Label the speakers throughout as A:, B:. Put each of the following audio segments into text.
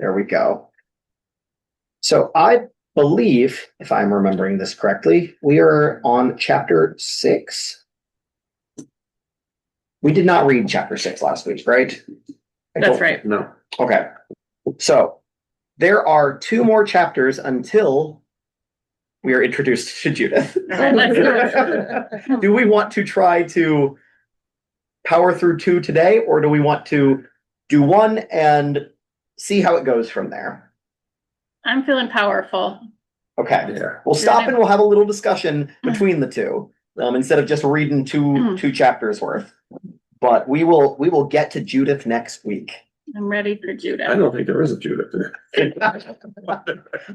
A: There we go. So I believe, if I'm remembering this correctly, we are on chapter 6. We did not read chapter 6 last week, right?
B: That's right.
C: No.
A: Okay. So there are 2 more chapters until we are introduced to Judith. Do we want to try to power through 2 today, or do we want to do 1 and see how it goes from there?
B: I'm feeling powerful.
A: Okay.
C: Yeah.
A: We'll stop and we'll have a little discussion between the 2, instead of just reading two chapters worth. But we will get to Judith next week.
B: I'm ready for Judith.
C: I don't think there is a Judith there.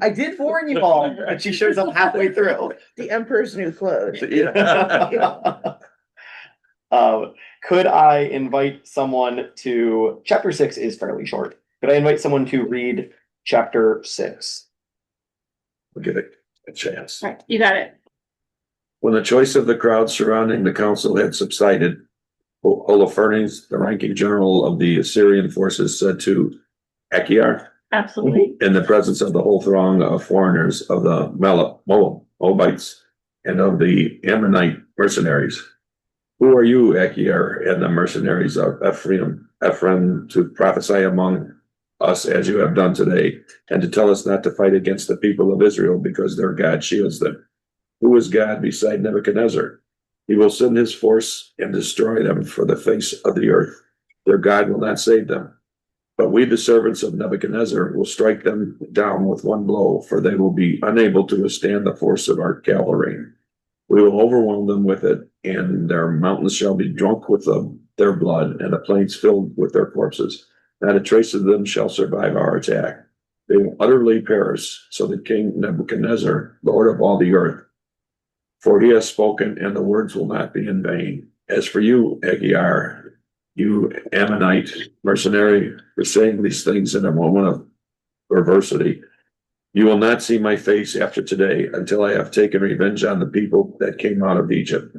A: I did warn you all, but she shows up halfway through.
D: The Emperor's New Clothes.
C: Yeah.
A: Could I invite someone to, chapter 6 is fairly short. Could I invite someone to read chapter 6?
C: We'll give it a chance.
B: Right, you got it.
C: When the choice of the crowd surrounding the council had subsided, Holofernes, the ranking general of the Assyrian forces, said to Achior,
B: Absolutely.
C: in the presence of the whole throng of foreigners, of the Moabites, and of the Ammonite mercenaries, who are you, Achior, and the mercenaries of Ephraim, to prophesy among us as you have done today, and to tell us not to fight against the people of Israel, because their God shields them? Who is God beside Nebuchadnezzar? He will send his force and destroy them for the face of the earth. Their God will not save them. But we, the servants of Nebuchadnezzar, will strike them down with 1 blow, for they will be unable to withstand the force of our cavalry. We will overwhelm them with it, and their mountains shall be drunk with their blood, and the plains filled with their corpses. Not a trace of them shall survive our attack. They will utterly perish, so that King Nebuchadnezzar, Lord of all the earth, for he has spoken, and the words will not be in vain. As for you, Achior, you Ammonite mercenary, for saying these things in a moment of perversity, you will not see my face after today, until I have taken revenge on the people that came out of Egypt.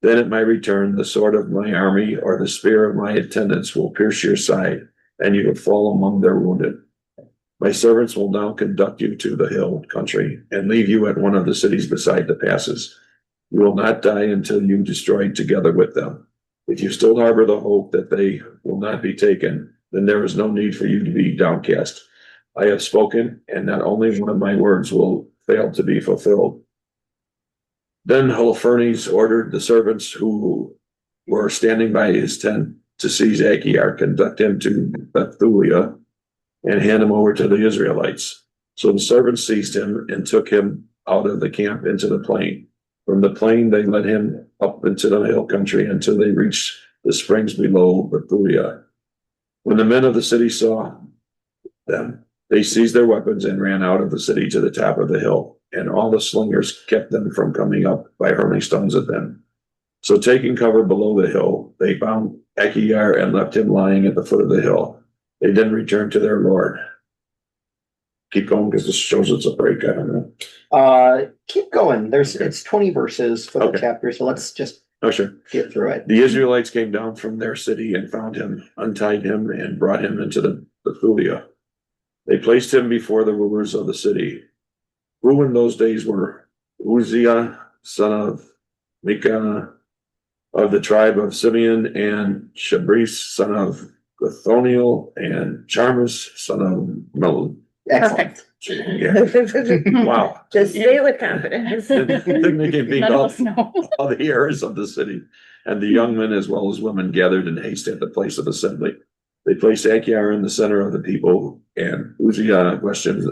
C: Then at my return, the sword of my army or the spear of my attendants will pierce your side, and you will fall among their wounded. My servants will now conduct you to the hill country and leave you at one of the cities beside the passes. You will not die until you destroy together with them. If you still harbor the hope that they will not be taken, then there is no need for you to be downcast. I have spoken, and not only one of my words will fail to be fulfilled. Then Holofernes ordered the servants who were standing by his tent to seize Achior, conduct him to Bethulia, and hand him over to the Israelites. So the servants seized him and took him out of the camp into the plain. From the plain they led him up into the hill country until they reached the springs below Bethulia. When the men of the city saw them, they seized their weapons and ran out of the city to the top of the hill, and all the slingers kept them from coming up by hurling stones at them. So taking cover below the hill, they found Achior and left him lying at the foot of the hill. They then returned to their lord. Keep going, because this shows it's a break. I don't know.
A: Keep going. It's 20 verses for the
C: Okay.
A: chapter, so let's just
C: Sure.
A: get through it.
C: The Israelites came down from their city and found him, untied him, and brought him into the Bethulia. They placed him before the rulers of the city, who in those days were Uzziah, son of Micah, of the tribe of Simeon, and Shabris, son of Gathoniel, and Charmas, son of Melon.
A: Excellent.
B: Perfect.
C: Wow.
D: Just say it with confidence.
C: Then they came being
B: None of
C: all
B: us know.
C: the heirs of the city, and the young men as well as women gathered in haste at the place of assembly. They placed Achior in the center of the people, and Uzziah questioned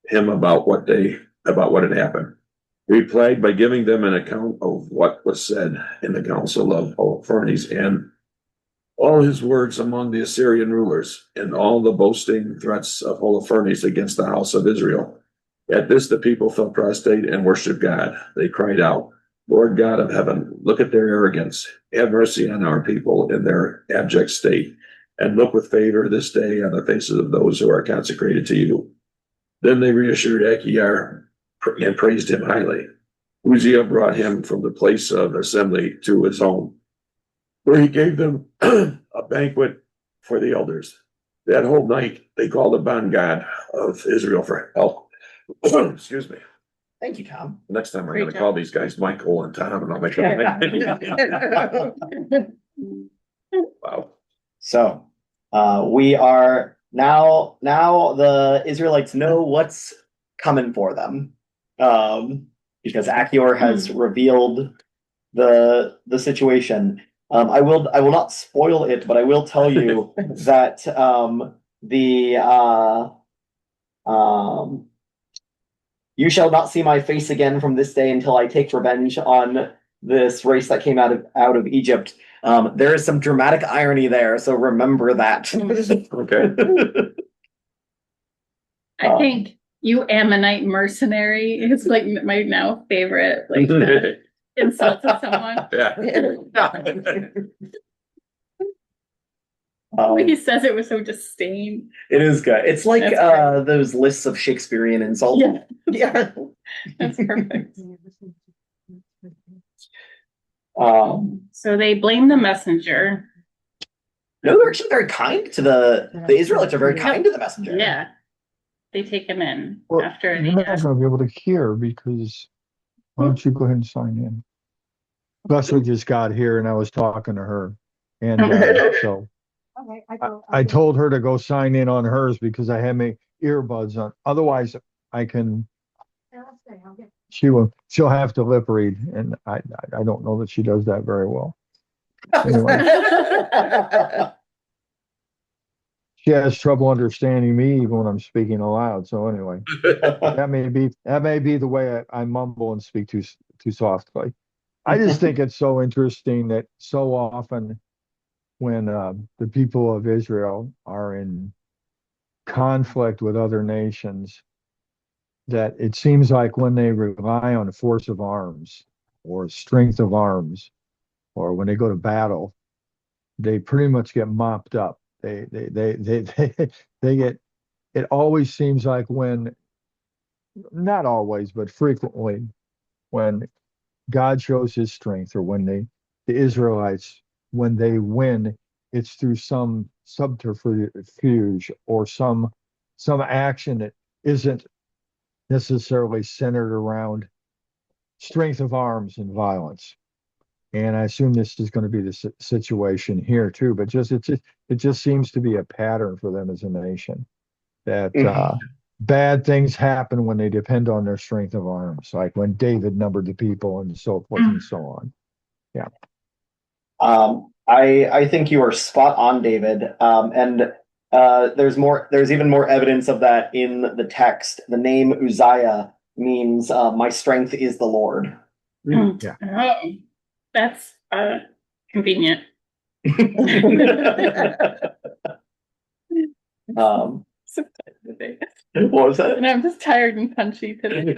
C: him about what had happened. He replied by giving them an account of what was said in the council of Holofernes and all his words among the Assyrian rulers, and all the boasting threats of Holofernes against the house of Israel. At this, the people fell prostrate and worshipped God. They cried out, Lord God of heaven, look at their arrogance. Have mercy on our people in their abject state, and look with favor this day on the faces of those who are consecrated to you. Then they reassured Achior and praised him highly. Uzziah brought him from the place of assembly to his home, where he gave them a banquet for the elders. That whole night, they called upon God of Israel for help. Excuse me.
A: Thank you, Tom.
C: Next time we're
B: Great
C: gonna
B: job.
C: call these guys Michael and Tom and I'll make Wow.
A: So, we are now the Israelites know what's coming for them. Because Achior has revealed the situation. I will not spoil it, but I will tell you that you shall not see my face again from this day until I take revenge on this race that came out of Egypt. There is some dramatic irony there, so remember that.
C: Okay.
B: I think you Ammonite mercenary is like my now favorite, like insult to someone.
C: Yeah.
B: He says it with so disdain.
A: It is good. It's like
B: That's great.
A: those lists of Shakespearean insults.
B: Yeah,
D: Yeah.
B: that's perfect.
A: So
B: they blame the messenger.
A: no, they're actually very kind to the Israelites are very kind to the messenger.
B: Yeah. They take him in
E: Well,
B: after
E: you're not gonna be able to hear because why don't you go ahead and sign in? Leslie just got here and I was talking to her. And so
F: Okay,
E: I told her to go sign in on hers because I had my earbuds on. Otherwise I can, she'll have to lip read and I don't know that she does that very well. Anyway, she has trouble understanding me even when I'm speaking aloud. So anyway, that may be the way I mumble and speak too softly. I just think it's so interesting that so often when the people of Israel are in conflict with other nations, that it seems like when they rely on force of arms or strength of arms, or when they go to battle, they pretty much get mopped up. They get, it always seems like when, not always, but frequently, when God shows his strength or when the Israelites, when they win, it's through some subterfuge or some action that isn't necessarily centered around strength of arms and violence. And I assume this is going to be the situation here too, but it just seems to be a pattern for them as a nation that bad things happen when they depend on their strength of arms, like when David numbered the people and so forth and so on. Yeah.
A: I think you are spot on, David. And there's even more evidence of that in the text. The name Uzziah means my strength is the Lord.
E: Yeah.
B: Oh, that's convenient.
A: What was that?
B: And I'm just tired and punchy today.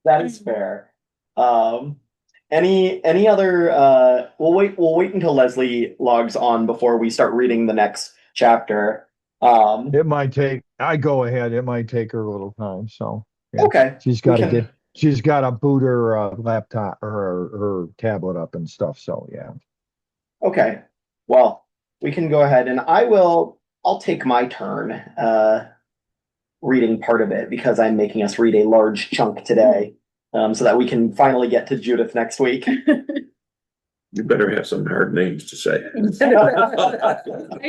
A: That is fair. Any other we'll wait until Leslie logs on before we start reading the next chapter.
E: It might take her a little time. So yeah.
A: Okay.
E: She's got to boot her laptop or her tablet up and stuff. So yeah.
A: Okay. Well, we can go ahead and I'll take my turn reading part of it because I'm making us read a large chunk today. So that we can finally get to Judith next week.
C: You better have some hard names to say.
B: I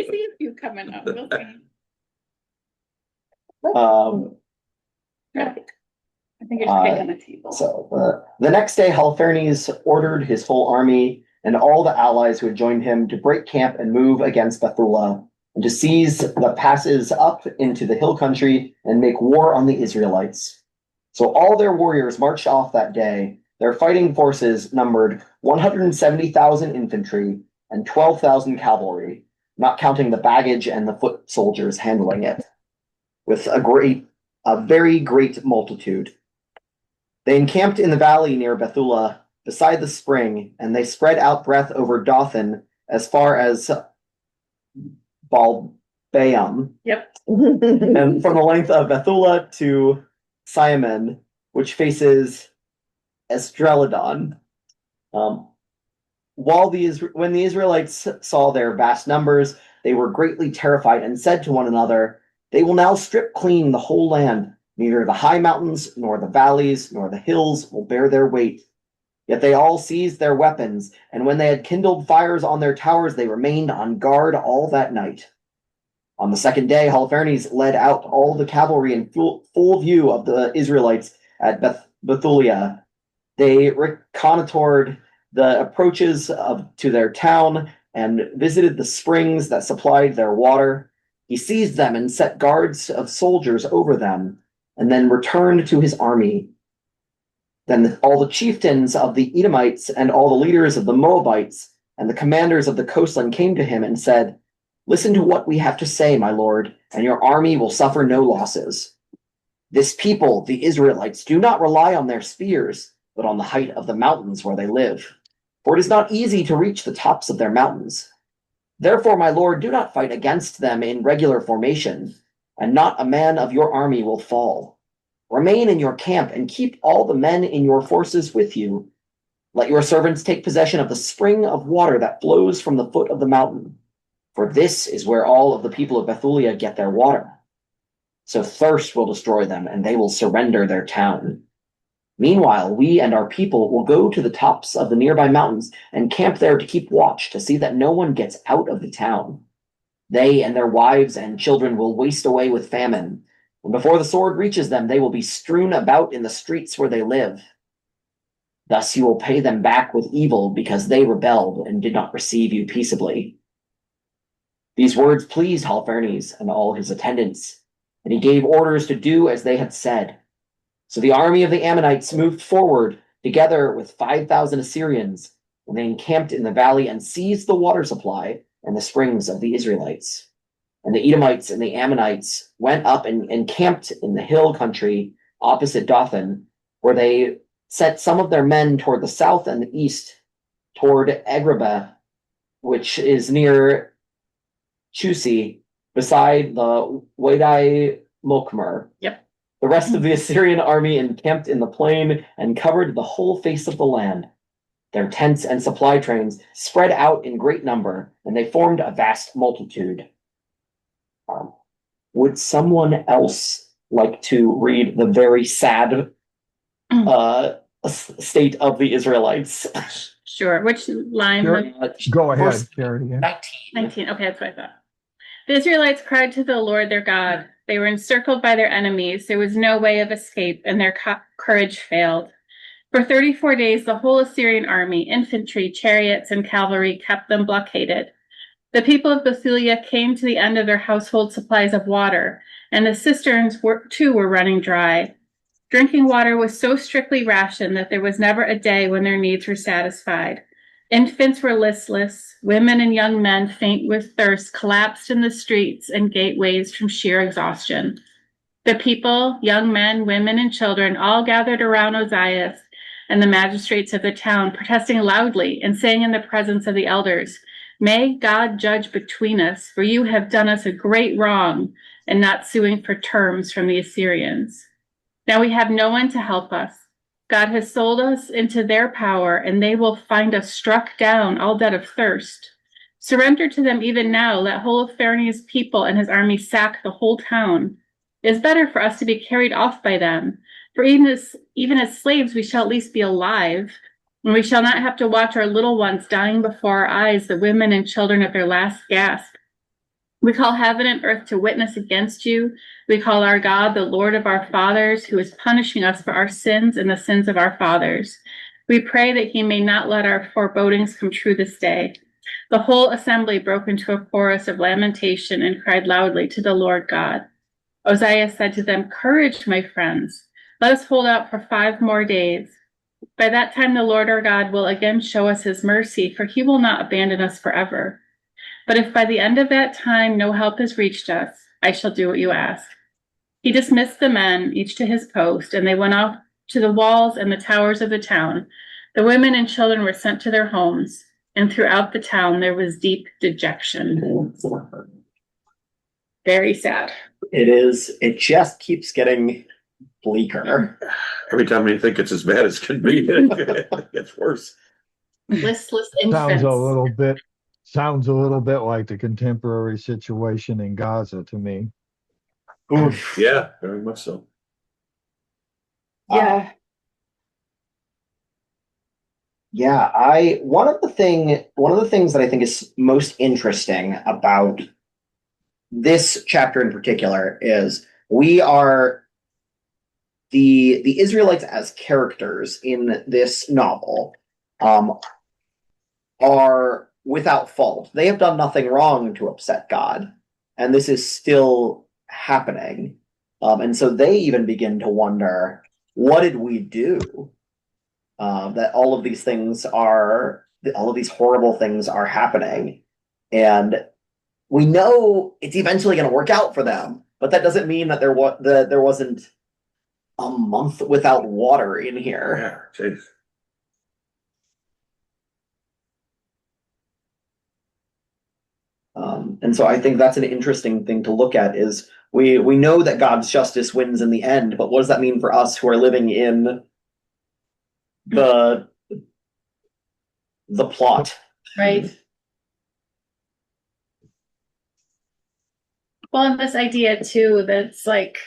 B: see a few coming up. We'll see. I think it's big on the table.
A: So the next day, Holofernes ordered his whole army and all the allies who had joined him to break camp and move against Bethula and to seize the passes up into the hill country and make war on the Israelites. So all their warriors marched off that day. Their fighting forces numbered 170,000 infantry and 12,000 cavalry, not counting the baggage and the foot soldiers handling it, with a very great multitude. They encamped in the valley near Bethula, beside the spring, and they spread out breath over Dothan as far as Baalbaam.
B: Yep.
A: And from the length of Bethula to Simon, which faces Esdraelon. When the Israelites saw their vast numbers, they were greatly terrified and said to one another, "They will now strip clean the whole land. Neither the high mountains, nor the valleys, nor the hills will bear their weight." Yet they all seized their weapons, and when they had kindled fires on their towers, they remained on guard all that night. On the second day, Holofernes led out all the cavalry in full view of the Israelites at Bethulia. They reconnoitered the approaches to their town and visited the springs that supplied their water. He seized them and set guards of soldiers over them, and then returned to his army. Then all the chieftains of the Edomites and all the leaders of the Moabites and the commanders of the coastland came to him and said, "Listen to what we have to say, my lord, and your army will suffer no losses. This people, the Israelites, do not rely on their spears, but on the height of the mountains where they live. For it is not easy to reach the tops of their mountains. Therefore, my lord, do not fight against them in regular formation, and not a man of your army will fall. Remain in your camp and keep all the men in your forces with you. Let your servants take possession of the spring of water that flows from the foot of the mountain, for this is where all of the people of Bethulia get their water. So thirst will destroy them, and they will surrender their town. Meanwhile, we and our people will go to the tops of the nearby mountains and camp there to keep watch to see that no one gets out of the town. They and their wives and children will waste away with famine, and before the sword reaches them, they will be strewn about in the streets where they live. Thus you will pay them back with evil because they rebelled and did not receive you peaceably." These words pleased Holofernes and all his attendants, and he gave orders to do as they had said. So the army of the Ammonites moved forward together with 5,000 Assyrians, and they encamped in the valley and seized the water supply and the springs of the Israelites. And the Edomites and the Ammonites went up and encamped in the hill country opposite Dothan, where they sent some of their men toward the south and the east, toward Agrabah, which is near Chusi, beside the Wadai Mokmer.
B: Yep.
A: The rest of the Assyrian army encamped in the plain and covered the whole face of the land. Their tents and supply trains spread out in great number, and they formed a vast multitude. Would someone else like to read the very sad state of the Israelites?
B: Sure. Which line?
E: Sure. Go ahead,
A: Verse
E: Charity.
B: 19. Okay, that's what I thought. The Israelites cried to the Lord their God. They were encircled by their enemies. There was no way of escape, and their courage failed. For 34 days, the whole Assyrian army, infantry, chariots, and cavalry kept them blockaded. The people of Bethulia came to the end of their household supplies of water, and the cisterns too were running dry. Drinking water was so strictly rationed that there was never a day when their needs were satisfied. Infants were listless, women and young men, faint with thirst, collapsed in the streets and gateways from sheer exhaustion. The people, young men, women, and children, all gathered around Ozias and the magistrates of the town, protesting loudly and saying in the presence of the elders, "May God judge between us, for you have done us a great wrong in not suing for terms from the Assyrians. Now we have no one to help us. God has sold us into their power, and they will find us struck down, all dead of thirst. Surrender to them even now. Let Holofernes' people and his army sack the whole town. It is better for us to be carried off by them, for even as slaves we shall at least be alive, and we shall not have to watch our little ones dying before our eyes, the women and children at their last gasp. We call heaven and earth to witness against you. We call our God the Lord of our fathers, who is punishing us for our sins and the sins of our fathers. We pray that he may not let our forebodings come true this day." The whole assembly broke into a chorus of lamentation and cried loudly to the Lord God. Ozias said to them, "Courage, my friends. Let us hold out for 5 more days. By that time the Lord our God will again show us his mercy, for he will not abandon us forever. But if by the end of that time no help has reached us, I shall do what you ask." He dismissed the men, each to his post, and they went off to the walls and the towers of the town. The women and children were sent to their homes, and throughout the town there was deep dejection. Very sad.
A: It is. It just keeps getting bleaker.
C: Every time you think it's as bad as can be, it gets worse.
B: Listless
E: Sounds
B: infants.
E: a little bit sounds a little bit like the contemporary situation in Gaza to me.
A: Oof.
C: Yeah, very much so.
B: Yeah.
A: Yeah, I one of the things that I think is most interesting about this chapter in particular is we are the Israelites as characters in this novel are without fault. They have done nothing wrong to upset God, and this is still happening. And so they even begin to wonder, what did we do? That all of these horrible things are happening, and we know it's eventually going to work out for them. But that doesn't mean that there wasn't a month without water in here.
C: Yeah, jeez.
A: And so I think that's an interesting thing to look at is we know that God's justice wins in the end, but what does that mean for us who are living in the plot?
B: Right. Well, and this idea too, that's like,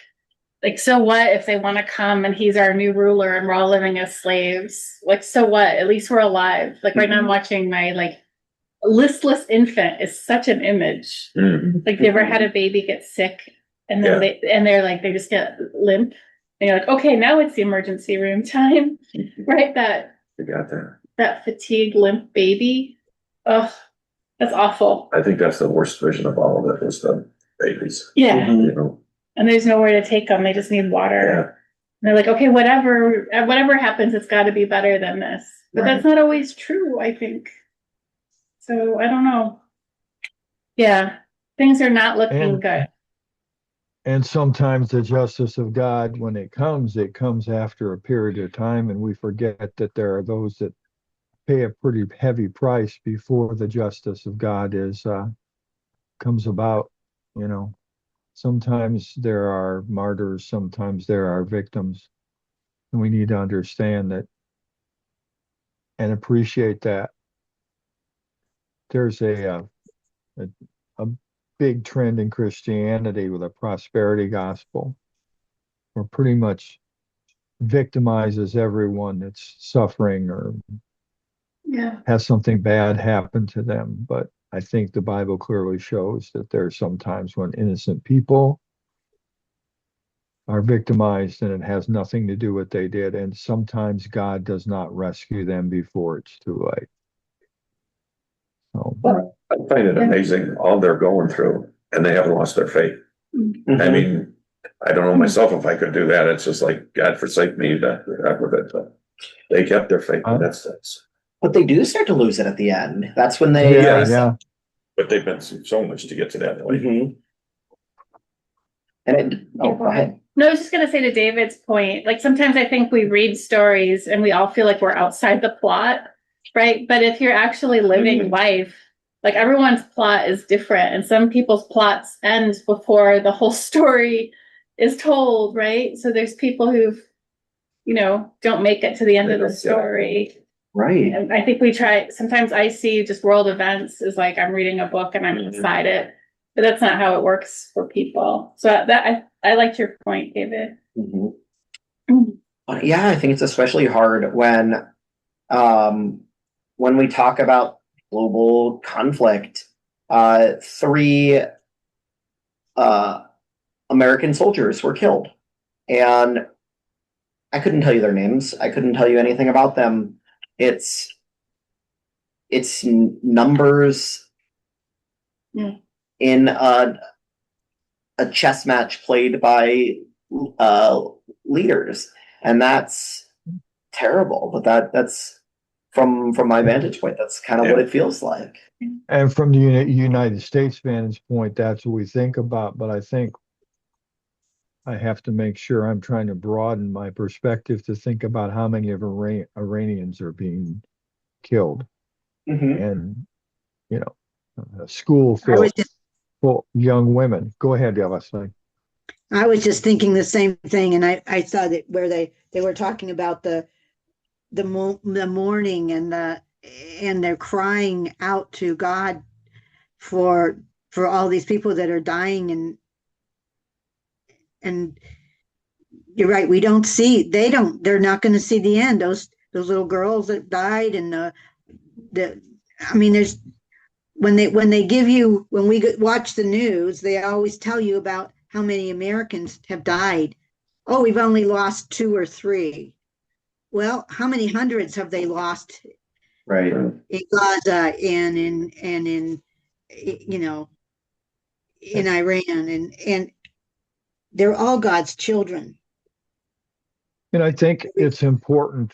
B: so what if they want to come and he's our new ruler and we're all living as slaves? Like, so what? At least we're alive. Like right now I'm watching my like listless infant is such an image. Like, you ever had a baby get sick and then they just get limp and you're like, okay, now it's the emergency room time, right?
C: You got that.
B: That fatigued limp baby. Oh, that's awful.
C: I think that's the worst vision of all of it is the babies.
B: Yeah.
A: Mhm.
C: You know.
B: And there's nowhere to take them. They just need water.
C: Yeah.
B: And they're like, okay, whatever happens, it's got to be better than this. But
A: Right.
B: that's not always true, I think. So I don't know. Yeah, things are not looking good.
E: And sometimes the justice of God, when it comes after a period of time, and we forget that there are those that pay a pretty heavy price before the justice of God comes about. You know, sometimes there are martyrs, sometimes there are victims, and we need to understand that and appreciate that. There's a big trend in Christianity with a prosperity gospel, where pretty much victimizes everyone that's suffering or has something bad happen to them. But I think the Bible clearly shows that there are some times when innocent people are victimized and it has nothing to do with what they did. And sometimes God does not rescue them before it's too late. So,
C: I find it amazing all they're going through and they haven't lost their faith.
A: Mhm.
C: I mean, I don't know myself if I could do that. It's just like, God forsake me that with it. But they kept their faith in that sense.
A: But they do start to lose it at the end. That's when they
E: yeah.
C: But they've been through so much to get to that point.
A: Mhm. And go ahead.
B: No, I was just going to say to David's point, like sometimes I think we read stories and we all feel like we're outside the plot, right? But if you're actually living life, like everyone's plot is different and some people's plots end before the whole story is told, right? So there's people who've, don't make it to the end of the story.
A: Right.
B: And I think we try, sometimes I see just world events as like I'm reading a book and I'm inside it, but that's not how it works for people. So that I liked your point, David.
A: Mhm. Yeah, I think it's especially hard when we talk about global conflict. 3 American soldiers were killed, and I couldn't tell you their names. I couldn't tell you anything about them. It's numbers in a chess match played by leaders, and that's terrible. But that's from my vantage point, that's kind of what it feels like.
E: And from the United States vantage point, that's what we think about. But I think I have to make sure I'm trying to broaden my perspective to think about how many of Iranians are being killed. And, a school filled full young women. Go ahead, Leslie.
F: I was just thinking the same thing, and I saw that where they were talking about the mourning and they're crying out to God for all these people that are dying, and you're right, we don't see, they're not going to see the end. Those little girls that died, and the I mean, there's when they give you, when we watch the news, they always tell you about how many Americans have died. Oh, we've only lost 2 or 3. Well, how many hundreds have they lost
A: Right.
F: in Gaza and in you know, in Iran, and they're all God's children.
E: And I think it's important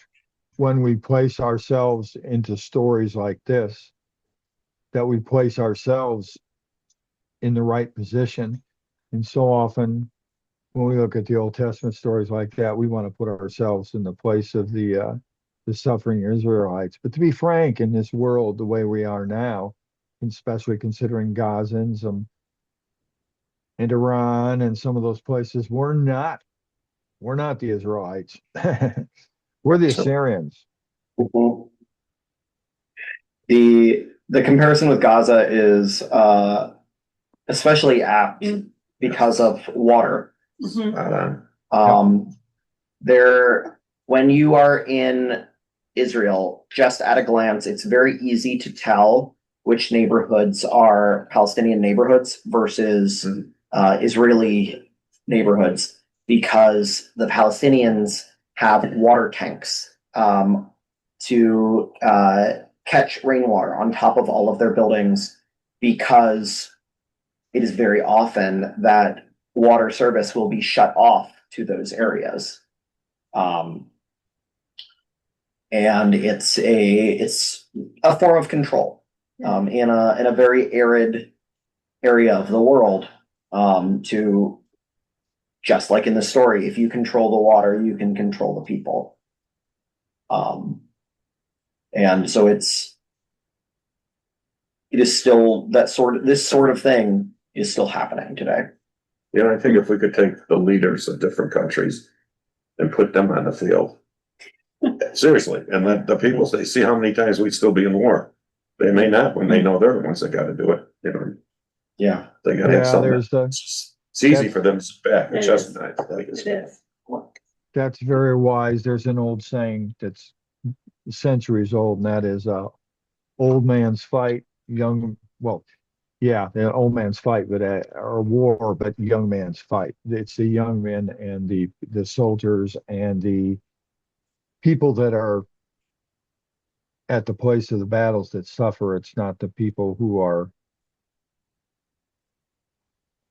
E: when we place ourselves into stories like this, that we place ourselves in the right position. And so often when we look at the Old Testament stories like that, we want to put ourselves in the place of the suffering Israelites. But to be frank, in this world the way we are now, especially considering Gazans and Iran and some of those places, we're not the Israelites. We're the Assyrians.
A: Mhm. The comparison with Gaza is especially apt because of water.
B: Mhm.
A: There, when you are in Israel, just at a glance, it's very easy to tell which neighborhoods are Palestinian neighborhoods versus Israeli neighborhoods, because the Palestinians have water tanks to catch rainwater on top of all of their buildings, because it is very often that water service will be shut off to those areas. And it's a form of control in a very arid area of the world, to, just like in the story, if you control the water, you can control the people. And so it is still this sort of thing is still happening today.
C: Yeah, I think if we could take the leaders of different countries and put them on the field, seriously, and let the people say, see how many times we'd still be in war. They may not when they know they're the ones that got to do it. You know,
A: Yeah.
C: they got to have something.
E: There's
C: It's easy for them to sit back and
B: It
C: just
B: is.
C: not.
B: It is.
E: that's very wise. There's an old saying that's centuries old, and that is old man's fight, the old man's fight, but or war, but young man's fight. It's the young men and the soldiers and the people that are at the place of the battles that suffer. It's not the people who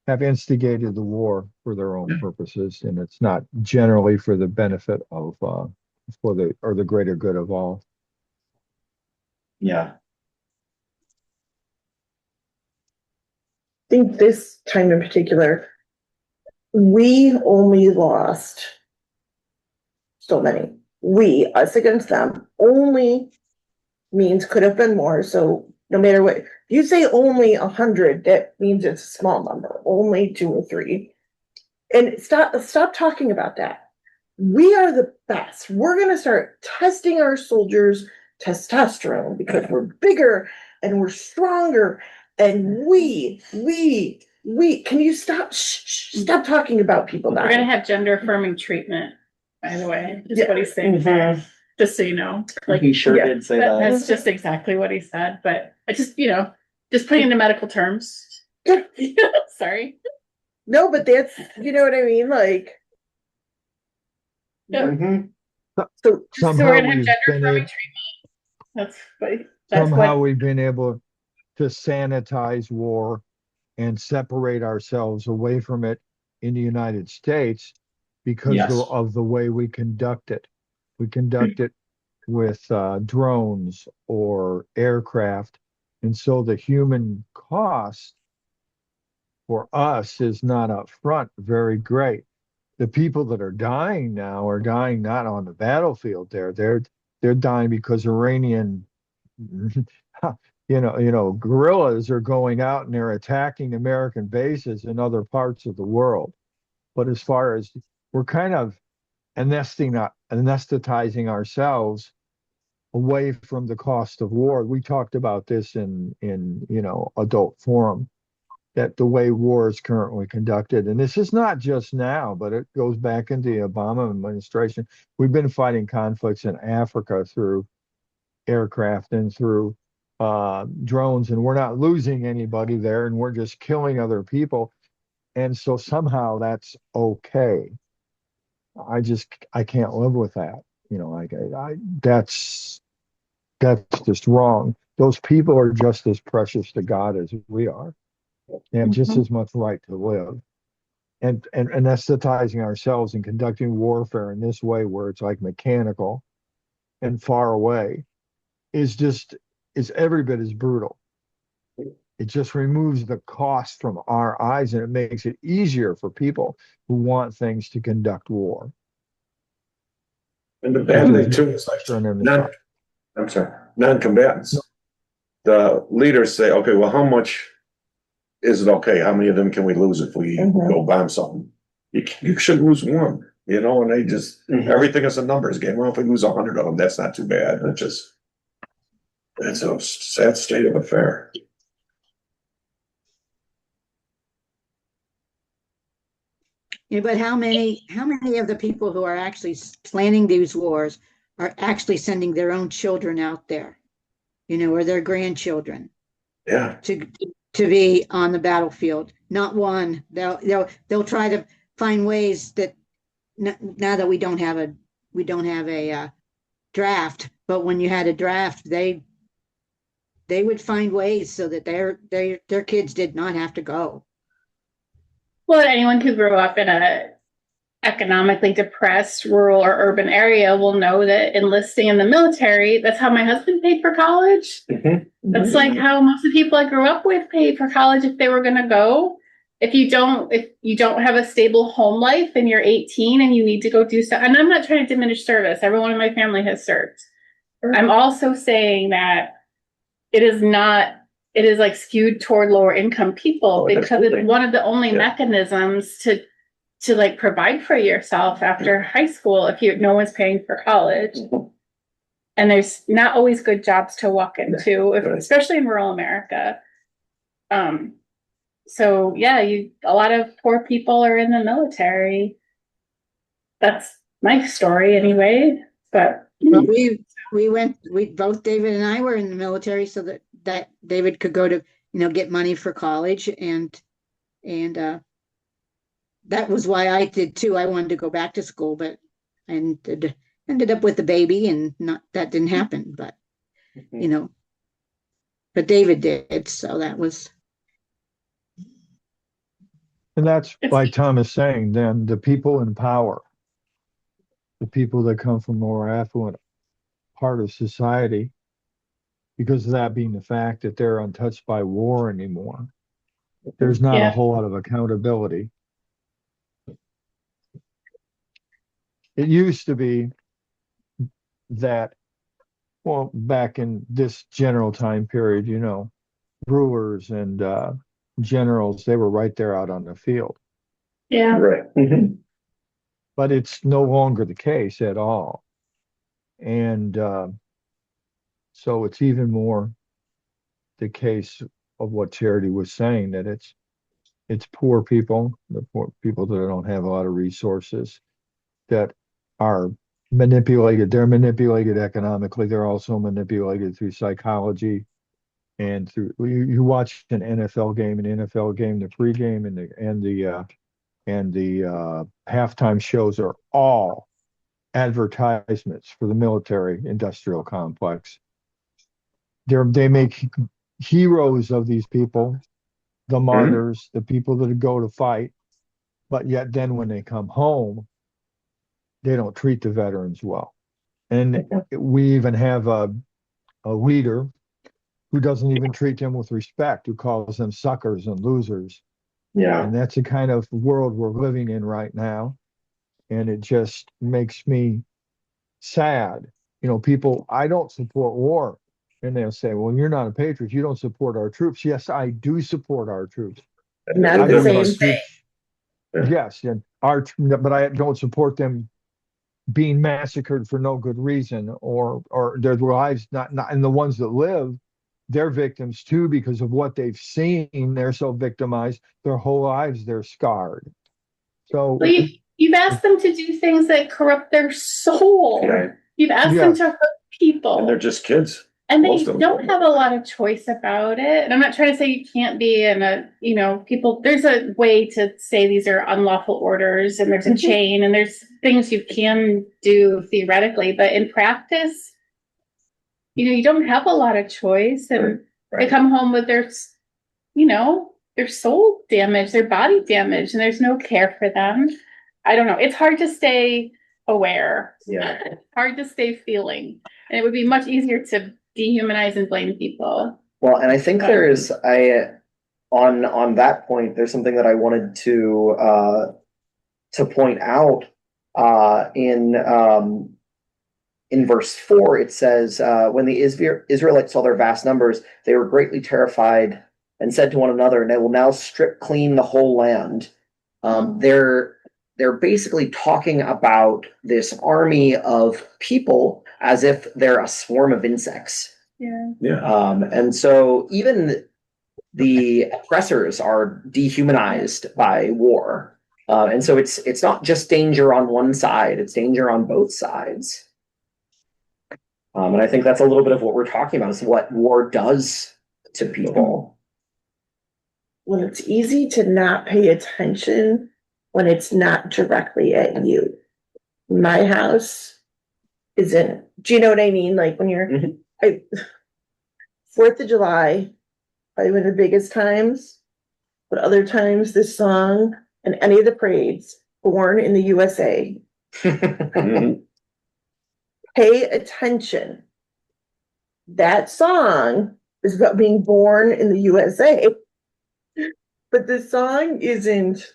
E: have instigated the war for their own purposes, and it's not generally for the benefit of the greater good of all.
A: Yeah.
D: I think this time in particular, we only lost so many. We, us against them, only means could have been more. So no matter what, if you say only 100, that means it's a small number, only 2 or 3. And stop talking about that. We are the best. We're going to start testing our soldiers' testosterone because we're bigger and we're stronger. And we, can you stop talking about people
B: We're
D: dying?
B: gonna have gender affirming treatment, by the way, is
D: Yeah.
B: what he's saying. Just so you know. Like,
A: He sure
D: yeah,
A: did say that.
B: that's just exactly what he said, but I just, just putting into medical terms.
D: Yeah.
B: Sorry.
D: No, but that's, you know what I mean? Like,
B: Yeah.
A: Mhm.
D: so
B: So
E: Somehow
B: we're gonna have
E: we've
B: gender
E: been
B: affirming
E: able,
B: treatment. That's
E: somehow
B: what,
E: we've been able to sanitize war and separate ourselves away from it in the United States because
A: Yes.
E: of the way we conduct it. We conduct it with drones or aircraft, and so the human cost for us is not up front very great. The people that are dying now are dying not on the battlefield. They're dying because Iranian guerrillas are going out and they're attacking American bases in other parts of the world. But as far as we're kind of anesthetizing ourselves away from the cost of war. We talked about this in adult forum, that the way war is currently conducted, and this is not just now, but it goes back into the Obama administration. We've been fighting conflicts in Africa through aircraft and through drones, and we're not losing anybody there, and we're just killing other people. And so somehow that's okay. I can't live with that. That's just wrong. Those people are just as precious to God as we are. They have just as much right to live. And anesthetizing ourselves and conducting warfare in this way, where it's like mechanical and far away, is every bit as brutal. It just removes the cost from our eyes, and it makes it easier for people who want things to conduct war.
C: And the bad thing too is like non-combatants. The leaders say, okay, well, how much is it okay? How many of them can we lose if we go bomb something? You should lose one, and they just, everything is a numbers game. Well, if we lose 100 of them, that's not too bad. It's a sad state of affair.
F: Yeah, but how many of the people who are actually planning these wars are actually sending their own children out there, or their grandchildren?
C: Yeah.
F: To be on the battlefield? Not one. They'll try to find ways that now that we don't have a draft, but when you had a draft, they would find ways so that their kids did not have to go.
B: Well, anyone who grew up in a economically depressed rural or urban area will know that enlisting in the military, that's how my husband paid for college. That's like how most of the people I grew up with paid for college if they were going to go. If you don't have a stable home life and you're 18 and you need to go do so, and I'm not trying to diminish service. Everyone in my family has served. I'm also saying that it is like skewed toward lower income people because it's one of the only mechanisms to like provide for yourself after high school if no one's paying for college. And there's not always good jobs to walk into, especially in rural America. So yeah, a lot of poor people are in the military. That's my story anyway. But
F: both David and I were in the military so that David could go to, get money for college, and that was why I did too. I wanted to go back to school, but I ended up with the baby, and that didn't happen. But but David did, so that was.
E: And that's like Tom is saying. Then the people in power, the people that come from more affluent part of society, because of that being the fact that they're untouched by war anymore, there's not a whole lot of accountability. It used to be that, well, back in this general time period, rulers and generals, they were right there out on the field.
B: Yeah.
A: Right.
E: But it's no longer the case at all. And so it's even more the case of what Charity was saying, that it's poor people, the poor people that don't have a lot of resources, that are manipulated. They're manipulated economically. They're also manipulated through psychology and through you watch an NFL game, the pregame and the halftime shows are all advertisements for the military industrial complex. They make heroes of these people, the martyrs, the people that go to fight, but yet then when they come home, they don't treat the veterans well. And we even have a leader who doesn't even treat them with respect, who calls them suckers and losers.
A: Yeah.
E: And that's the kind of world we're living in right now. And it just makes me sad. People, I don't support war. And they'll say, well, you're not a patriot. You don't support our troops. Yes, I do support our troops.
D: Not the same thing.
E: Yes, but I don't support them being massacred for no good reason, or their lives not, and the ones that live, they're victims too because of what they've seen. They're so victimized, their whole lives they're scarred. So
B: Well, you've asked them to do things that corrupt their soul.
C: Right.
B: You've asked
E: Yeah.
B: them to hurt people.
C: And they're just kids.
B: And they
C: Most of them.
B: don't have a lot of choice about it. And I'm not trying to say you can't be in a, people, there's a way to say these are unlawful orders and there's a chain and there's things you can do theoretically, but in practice, you don't have a lot of choice. And
A: Right.
B: they come home with their soul damaged, their body damaged, and there's no care for them. I don't know. It's hard to stay aware.
A: Yeah.
B: Hard to stay feeling. And it would be much easier to dehumanize and blame people.
A: Well, and I think on that point, there's something that I wanted to point out in verse 4. It says, when the Israelites saw their vast numbers, they were greatly terrified and said to one another, and they will now strip clean the whole land. They're basically talking about this army of people as if they're a swarm of insects.
B: Yeah.
A: And so even the oppressors are dehumanized by war. And so it's not just danger on one side, it's danger on both sides. And I think that's a little bit of what we're talking about, is what war does to people.
D: Well, it's easy to not pay attention when it's not directly at you. My house isn't, do you know what I mean? Like when you're,
A: Mhm.
D: 4th of July, probably one of the biggest times, but other times this song and any of the parades, Born in the USA,
C: Mhm.
D: pay attention. That song is about being born in the USA, but the song isn't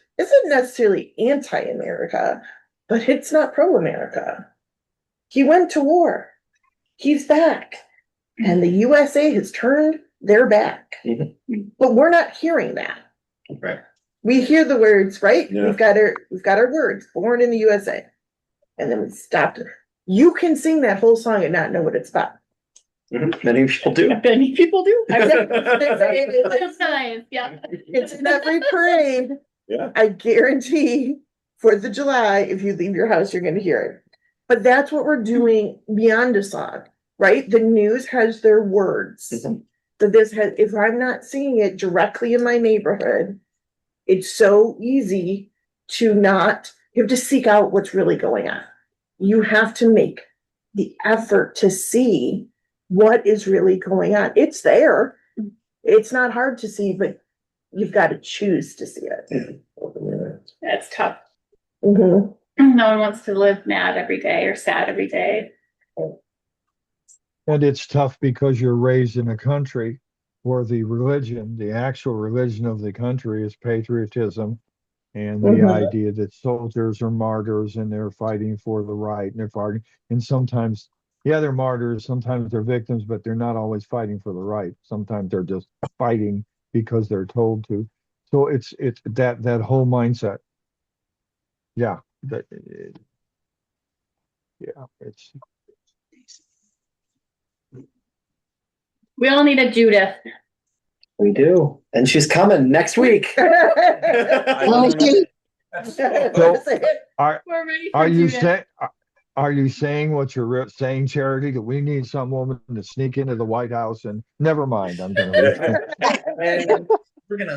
D: necessarily anti-America, but it's not pro-America. He went to war. He's back. And the USA has turned their back.
A: Mhm.
D: But we're not hearing that.
A: Right.
D: We hear the words, right?
C: Yeah.
D: We've got our words, born in the USA. And then we stopped. You can sing that whole song and not know what it's about.
A: Many people do.
B: Many people do.
D: It's
B: Yeah.
D: in every parade.
C: Yeah.
D: I guarantee 4th of July, if you leave your house, you're going to hear it. But that's what we're doing beyond a song, right? The news has their words.
A: Mhm.
D: So if I'm not seeing it directly in my neighborhood, it's so easy to not, you have to seek out what's really going on. You have to make the effort to see what is really going on. It's there. It's not hard to see, but you've got to choose to see it.
B: That's tough.
D: Mhm.
B: No one wants to live mad every day or sad every day.
E: And it's tough because you're raised in a country where the actual religion of the country is patriotism, and the
D: Mhm.
E: idea that soldiers are martyrs and they're fighting for the right, and they're fighting, and sometimes, yeah, they're martyrs, sometimes they're victims, but they're not always fighting for the right. Sometimes they're just fighting because they're told to. So it's that whole mindset. Yeah, it's
B: We all need a Judith.
A: We do. And she's coming next week.
F: Oh, gee.
E: are
B: We're ready for
E: are you
B: Judith.
E: saying? Are you saying what you're saying, Charity, that we need some woman to sneak into the White House and never mind? I'm gonna.
A: We're gonna